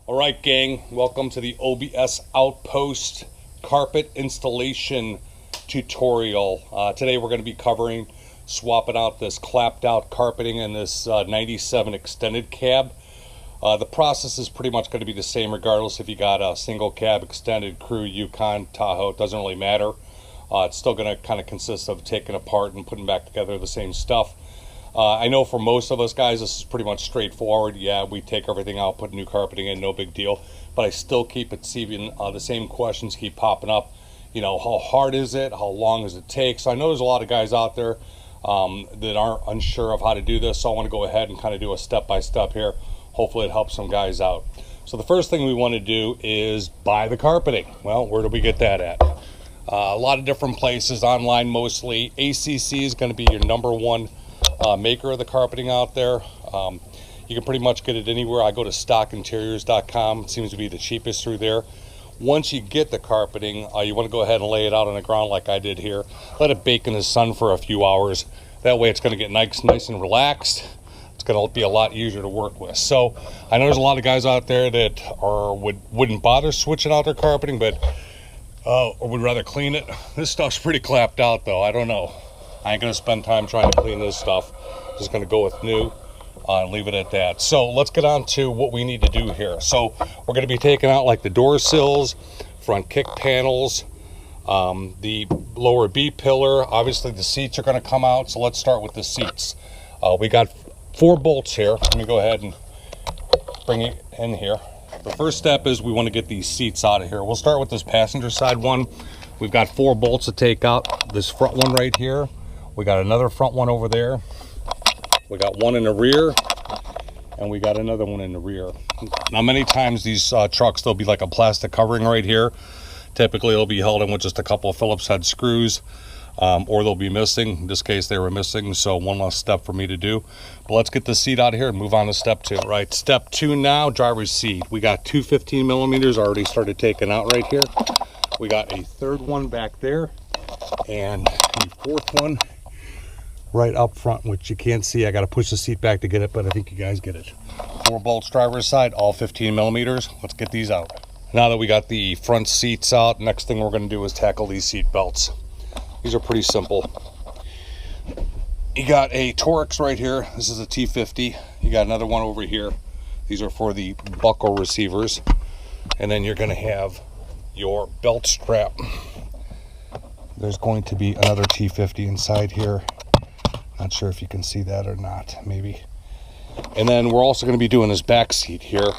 All right, gang, welcome to the OBS Outpost carpet installation tutorial. Today we're going to be covering swapping out this clapped out carpeting and this 97 extended cab. The process is pretty much going to be the same regardless if you got a single cab, extended, crew, Yukon, Tahoe. It doesn't really matter. It's still going to kind of consist of taking apart and putting back together the same stuff. I know for most of us guys this is pretty much straightforward. Yeah, we take everything out, put new carpeting in, no big deal. But I still keep receiving the same questions keep popping up. You know, how hard is it? How long does it take? So I know there's a lot of guys out there that aren't unsure of how to do this. So I want to go ahead and kind of do a step-by-step here. Hopefully it helps some guys out. So the first thing we want to do is buy the carpeting. Well, where do we get that at? A lot of different places, online mostly. ACC is going to be your #1 maker of the carpeting out there. You can pretty much get it anywhere. I go to stockinteriors.com. It seems to be the cheapest through there. Once you get the carpeting, you want to go ahead and lay it out on the ground like I did here. Let it bake in the sun for a few hours. That way it's going to get nice and relaxed. It's going to be a lot easier to work with. So I know there's a lot of guys out there that wouldn't bother switching out their carpeting, but or would rather clean it. This stuff's pretty clapped out though. I don't know. I ain't gonna spend time trying to clean this stuff. Just gonna go with new and leave it at that. So let's get on to what we need to do here. So we're gonna be taking out like the door sills, front kick panels, the lower B pillar. Obviously the seats are gonna come out. So let's start with the seats. We got 4 bolts here. Let me go ahead and bring it in here. The first step is we want to get these seats out of here. We'll start with this passenger side one. We've got 4 bolts to take out. This front one right here. We got another front one over there. We got one in the rear, and we got another one in the rear. Now, many times these trucks, there'll be like a plastic covering right here. Typically, it'll be held in with just a couple of Phillips head screws, or they'll be missing. In this case, they were missing, so one less step for me to do. But let's get the seat out of here and move on to step 2. Right, step 2 now, driver's seat. We got 2 15 millimeters already started taking out right here. We got a 3rd one back there, and a 4th one right up front, which you can't see. I got to push the seat back to get it, but I think you guys get it. 4 bolts driver's side, all 15 millimeters. Let's get these out. Now that we got the front seats out, next thing we're going to do is tackle these seat belts. These are pretty simple. You got a Torx right here. This is a T50. You got another one over here. These are for the buckle receivers. And then you're going to have your belt strap. There's going to be another T50 inside here. Not sure if you can see that or not, maybe. And then we're also going to be doing this back seat here.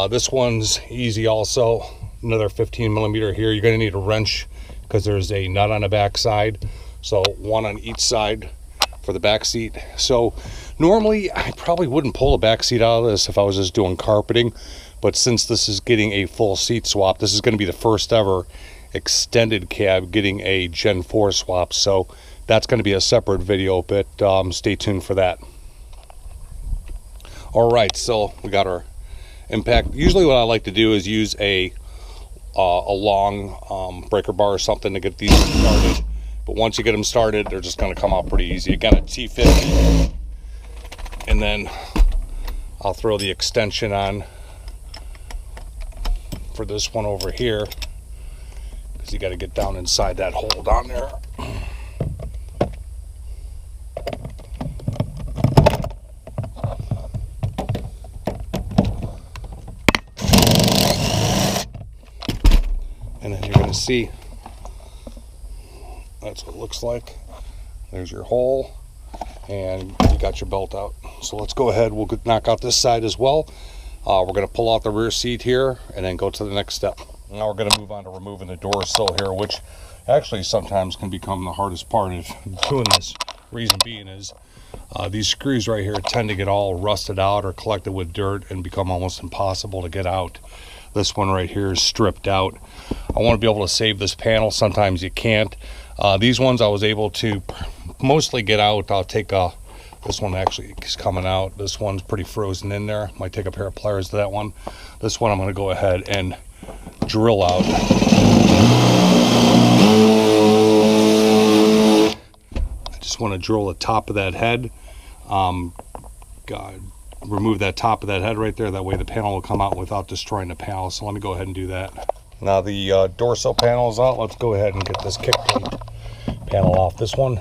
This one's easy also. Another 15 millimeter here. You're going to need a wrench because there's a nut on the back side. So one on each side for the back seat. So normally I probably wouldn't pull the back seat out of this if I was just doing carpeting. But since this is getting a full seat swap, this is going to be the first ever extended cab getting a Gen 4 swap. So that's going to be a separate video, but stay tuned for that. All right, so we got our impact. Usually what I like to do is use a long breaker bar or something to get these started. But once you get them started, they're just going to come out pretty easy. Again, a T50. And then I'll throw the extension on for this one over here, because you got to get down inside that hole down there. And then you're going to see that's what it looks like. There's your hole, and you got your belt out. So let's go ahead. We'll knock out this side as well. We're going to pull out the rear seat here and then go to the next step. Now we're going to move on to removing the door sill here, which actually sometimes can become the hardest part of doing this. Reason being is these screws right here tend to get all rusted out or collected with dirt and become almost impossible to get out. This one right here is stripped out. I want to be able to save this panel. Sometimes you can't. These ones I was able to mostly get out. I'll take this one actually is coming out. This one's pretty frozen in there. Might take a pair of pliers to that one. This one I'm going to go ahead and drill out. I just want to drill the top of that head. God, remove that top of that head right there. That way the panel will come out without destroying the panel. So let me go ahead and do that. Now the dorsal panel is out. Let's go ahead and get this kick plate panel off. This one,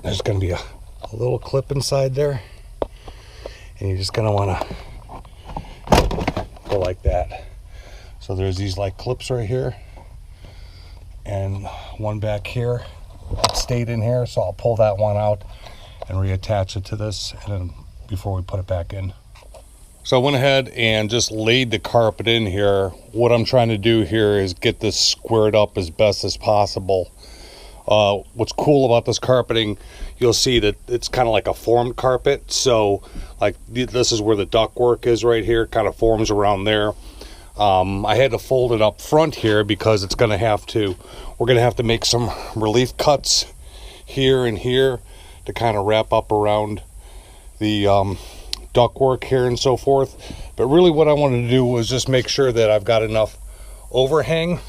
there's going to be a little clip inside there, and you're just going to want to go like that. So there's these like clips right here, and one back here. It stayed in here, so I'll pull that one out and reattach it to this, and then before we put it back in. So I went ahead and just laid the carpet in here. What I'm trying to do here is get this squared up as best as possible. What's cool about this carpeting, you'll see that it's kind of like a formed carpet. So like this is where the ductwork is right here, kind of forms around there. I had to fold it up front here because it's going to have to, we're going to have to make some relief cuts here and here to kind of wrap up around the ductwork here and so forth. But really what I wanted to do was just make sure that I've got enough overhang,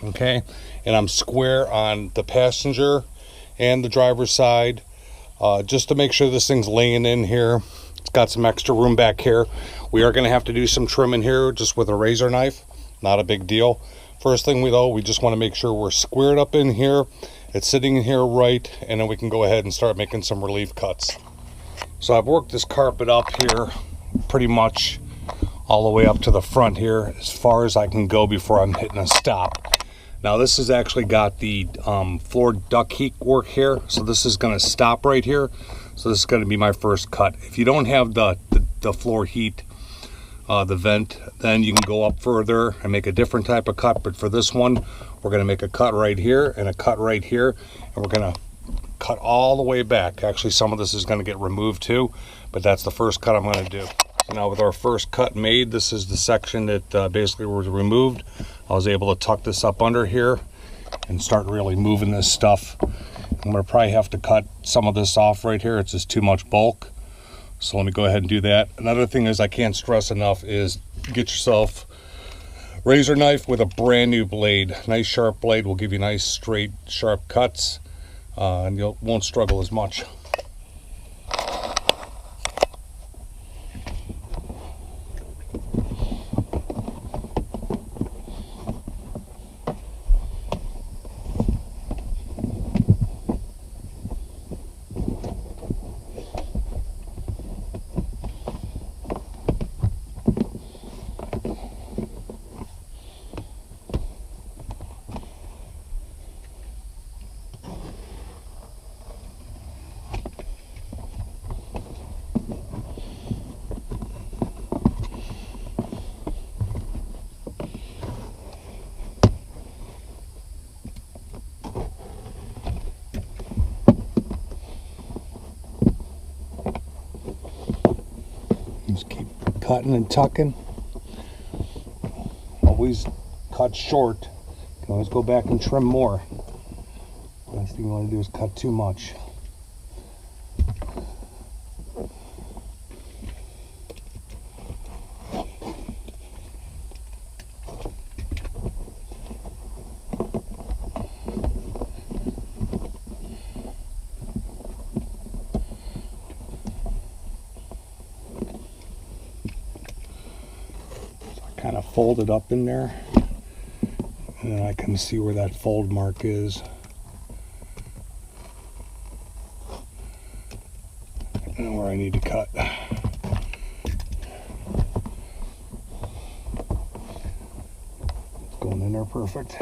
okay, and I'm square on the passenger and the driver's side, just to make sure this thing's laying in here. It's got some extra room back here. We are going to have to do some trimming here just with a razor knife. Not a big deal. First thing we just want to make sure we're squared up in here. It's sitting in here right, and then we can go ahead and start making some relief cuts. So I've worked this carpet up here pretty much all the way up to the front here as far as I can go before I'm hitting a stop. Now this has actually got the floor duct heat work here, so this is going to stop right here. So this is going to be my first cut. If you don't have the floor heat, the vent, then you can go up further and make a different type of cut. But for this one, we're going to make a cut right here and a cut right here, and we're going to cut all the way back. Actually, some of this is going to get removed too, but that's the first cut I'm going to do. So now with our first cut made, this is the section that basically was removed. I was able to tuck this up under here and start really moving this stuff. I'm going to probably have to cut some of this off right here. It's just too much bulk. So let me go ahead and do that. Another thing is I can't stress enough is get yourself a razor knife with a brand new blade. Nice sharp blade will give you nice straight sharp cuts, and you won't struggle as much. Just keep cutting and tucking. Always cut short. You can always go back and trim more. Last thing you want to do is cut too much. Kind of fold it up in there, and then I can see where that fold mark is, and where I need to cut. It's going in there perfect.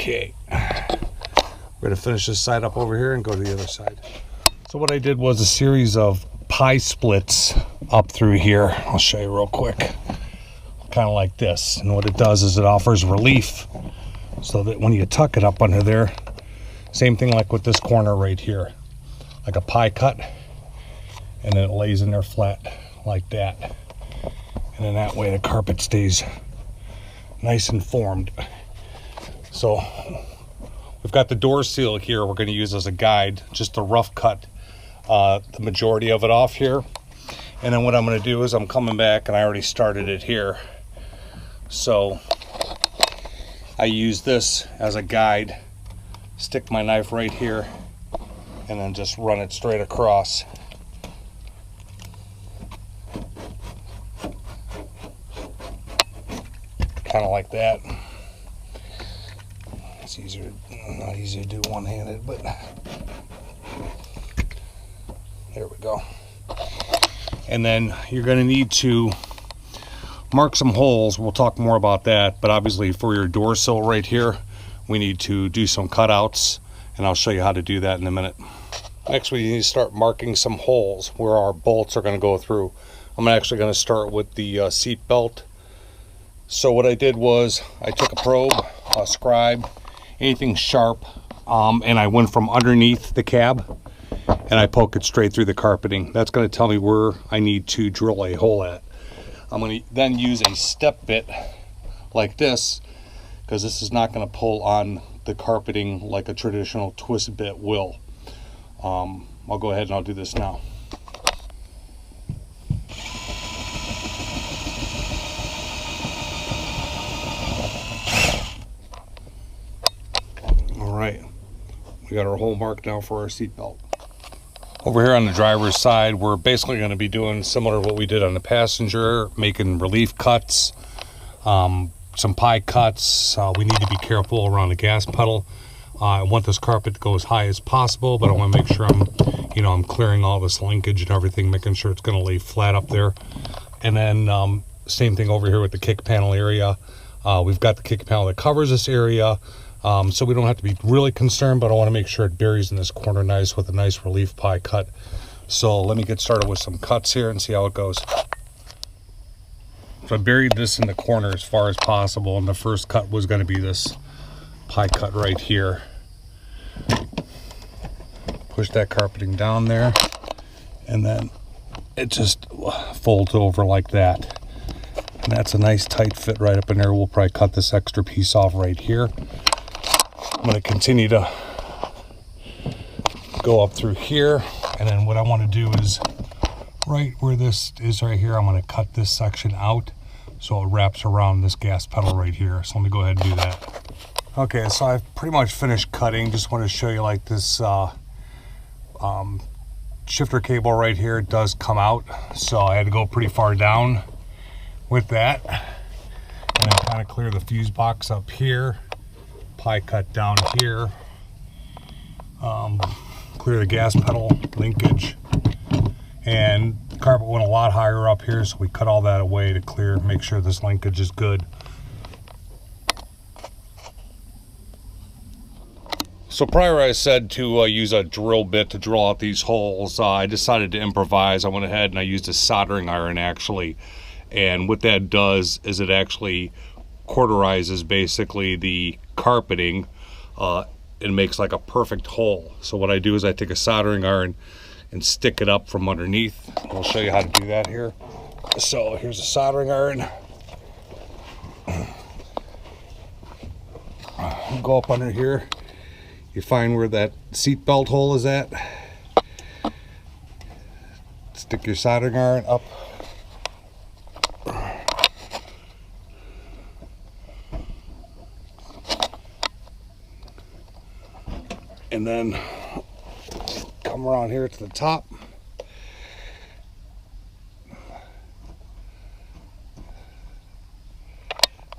Okay, we're going to finish this side up over here and go to the other side. So what I did was a series of pie splits up through here. I'll show you real quick. Kind of like this. And what it does is it offers relief so that when you tuck it up under there, same thing like with this corner right here, like a pie cut, and then it lays in there flat like that. And then that way the carpet stays nice and formed. So we've got the door seal here we're going to use as a guide, just to rough cut the majority of it off here. And then what I'm going to do is I'm coming back, and I already started it here. So I use this as a guide, stick my knife right here, and then just run it straight across. Kind of like that. It's easier, not easy to do one-handed, but there we go. And then you're going to need to mark some holes. We'll talk more about that, but obviously for your door sill right here, we need to do some cutouts, and I'll show you how to do that in a minute. Next, we need to start marking some holes where our bolts are going to go through. I'm actually going to start with the seat belt. So what I did was I took a probe, a scribe, anything sharp, and I went from underneath the cab and I poke it straight through the carpeting. That's going to tell me where I need to drill a hole at. I'm going to then use a step bit like this, because this is not going to pull on the carpeting like a traditional twist bit will. I'll go ahead and I'll do this now. All right, we got our hole marked now for our seat belt. Over here on the driver's side, we're basically going to be doing similar to what we did on the passenger, making relief cuts, some pie cuts. We need to be careful around the gas pedal. I want this carpet to go as high as possible, but I want to make sure I'm clearing all this linkage and everything, making sure it's going to lay flat up there. And then same thing over here with the kick panel area. We've got the kick panel that covers this area. So we don't have to be really concerned, but I want to make sure it buries in this corner nice with a nice relief pie cut. So let me get started with some cuts here and see how it goes. So I buried this in the corner as far as possible, and the first cut was going to be this pie cut right here. Push that carpeting down there, and then it just folds over like that. And that's a nice tight fit right up in there. We'll probably cut this extra piece off right here. I'm going to continue to go up through here, and then what I want to do is right where this is right here, I'm going to cut this section out so it wraps around this gas pedal right here. So let me go ahead and do that. Okay, so I've pretty much finished cutting. Just want to show you like this shifter cable right here. It does come out, so I had to go pretty far down with that, and then kind of clear the fuse box up here. Pie cut down here, clear the gas pedal linkage, and the carpet went a lot higher up here, so we cut all that away to clear, make sure this linkage is good. So prior I said to use a drill bit to drill out these holes. I decided to improvise. I went ahead and I used a soldering iron actually, and what that does is it actually cauterizes basically the carpeting and makes like a perfect hole. So what I do is I take a soldering iron and stick it up from underneath. I'll show you how to do that here. So here's a soldering iron. Go up under here. You find where that seat belt hole is at. Stick your soldering iron up. And then come around here to the top.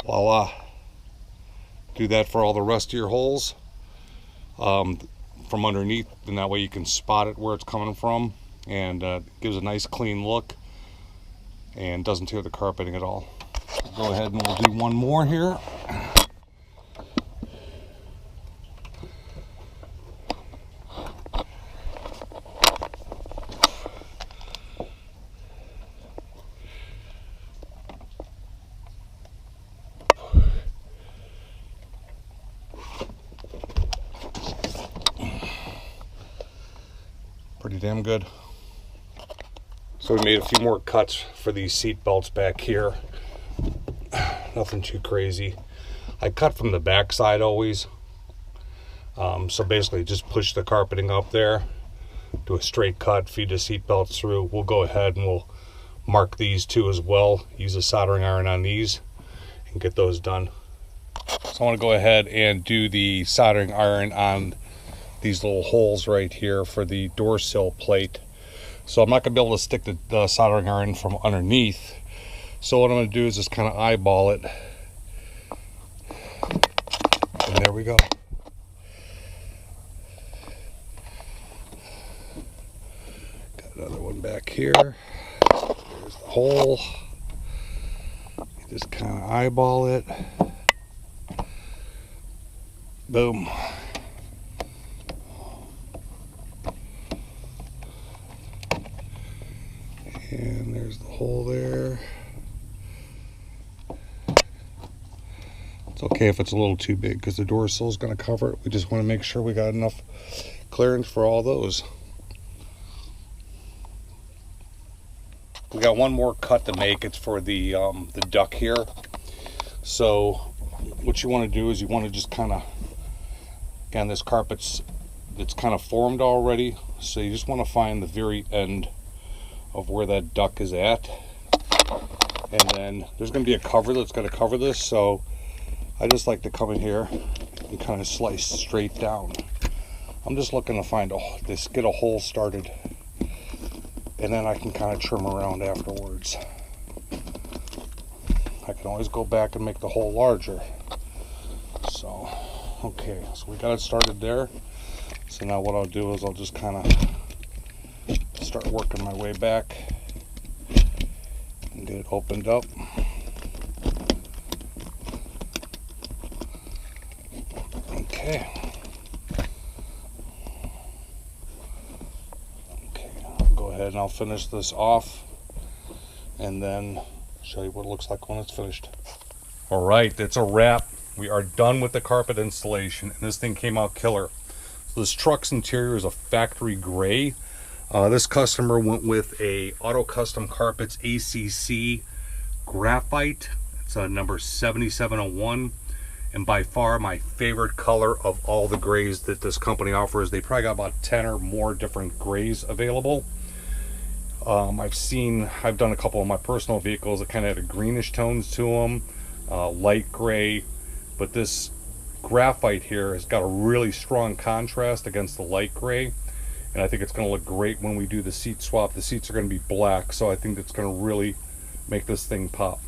Voila. Do that for all the rest of your holes from underneath, and that way you can spot it where it's coming from, and gives a nice clean look and doesn't tear the carpeting at all. Go ahead and we'll do one more here. pretty damn good. So we made a few more cuts for these seat belts back here. Nothing too crazy. I cut from the back side always. So basically just push the carpeting up there, do a straight cut, feed the seat belts through. We'll go ahead and we'll mark these two as well, use a soldering iron on these and get those done. So I want to go ahead and do the soldering iron on these little holes right here for the door sill plate. So I'm not going to be able to stick the soldering iron from underneath. So what I'm going to do is just kind of eyeball it. And there we go. Got another one back here. There's the hole. You just kind of eyeball it. Boom. And there's the hole there. It's okay if it's a little too big because the door sill is going to cover it. We just want to make sure we got enough clearance for all those. We got one more cut to make. It's for the duck here. So what you want to do is you want to just kind of, again, this carpet's kind of formed already. So you just want to find the very end of where that duck is at. And then there's going to be a cover that's going to cover this. So I just like to come in here and kind of slice straight down. I'm just looking to find get a hole started, and then I can kind of trim around afterwards. I can always go back and make the hole larger. So, okay, so we got it started there. So now what I'll do is I'll just kind of start working my way back and get it opened up. Okay. I'll go ahead and I'll finish this off and then show you what it looks like when it's finished. All right, it's a wrap. We are done with the carpet installation, and this thing came out killer. So this truck's interior is a factory gray. This customer went with a Auto Custom Carpets ACC graphite. It's a number 7701. And by far my favorite color of all the grays that this company offers. They probably got about 10 or more different grays available. I've done a couple of my personal vehicles that kind of had a greenish tones to them, light gray, but this graphite here has got a really strong contrast against the light gray, and I think it's going to look great when we do the seat swap. The seats are going to be black, so I think that's going to really make this thing pop.